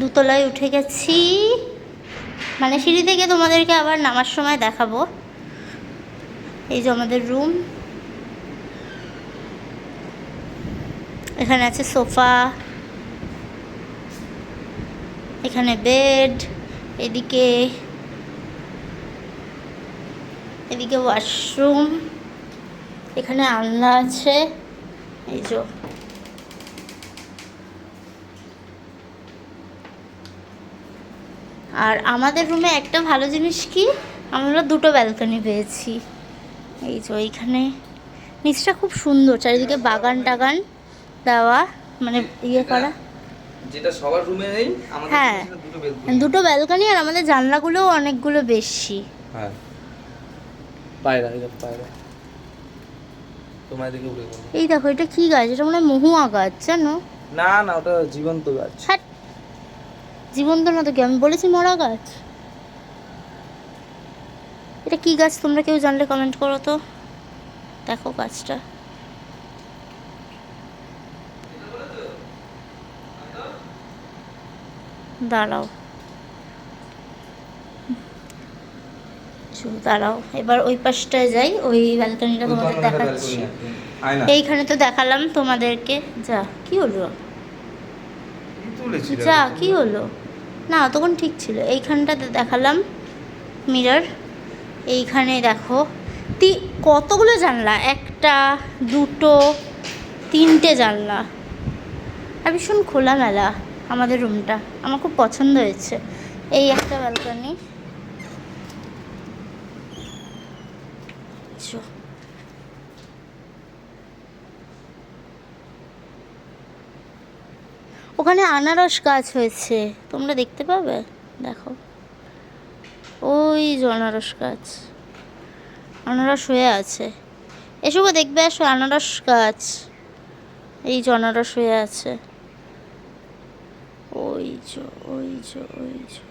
দুতলায় উঠে গেছি, মানে সিঁড়ি থেকে তোমাদেরকে আবার নামার সময় দেখাবো। এই যে আমাদের রুম, এখানে আছে সোফা, এখানে বেড, এদিকে ওয়াশরুম, এখানে আলনা আছে। এই যে আর আমাদের রুমে একটা ভালো জিনিস কি, আমরা দুটো ব্যালকনি পেয়েছি। এই যে এইখানে নিচটা খুব সুন্দর, চারিদিকে বাগান টাগান দেওয়া, মানে ইয়ে করা, যেটা সবার রুমে নেই। আমাদের হ্যাঁ, দুটো ব্যালকনি, আর আমাদের জানলাগুলোও অনেকগুলো বেশি। হ্যাঁ, পায়রা, এটা পায়রা তোমার দিকে উড়ে গেল। এই দেখো, এটা কি গাছ? এটা মনে হয় মহুয়া গাছ, জানো? না না, ওটা জীবন্ত গাছ। হ্যাঁ, জীবন্ত না তো কি, আমি বলেছি মরা গাছ। এটা কি গাছ তোমরা কেউ জানলে কমেন্ট করো তো। দেখো গাছটা, দাঁড়াও দাঁড়াও, এবার ওই পাশটায় যাই, ওই ব্যালকনিটা তোমাদের দেখাচ্ছি। এইখানে তো দেখালাম তোমাদেরকে। যা, কি হলো? যা, কি হলো? না, তখন ঠিক ছিল। এইখানটাতে দেখালাম মিরর। এইখানে দেখো কতগুলো জানলা, একটা, দুটো, তিনটে জানলা, আর ভীষণ খোলামেলা আমাদের রুমটা, আমার খুব পছন্দ হয়েছে। এই একটা ব্যালকনি, ওখানে আনারস গাছ হয়েছে, তোমরা দেখতে পাবে, দেখো ওই যে আনারস গাছ, আনারস হয়ে আছে। এসো গো, দেখবে আসো, আনারস গাছ, এই যে আনারস হয়ে আছে, ওই যে ওই যে ওই যে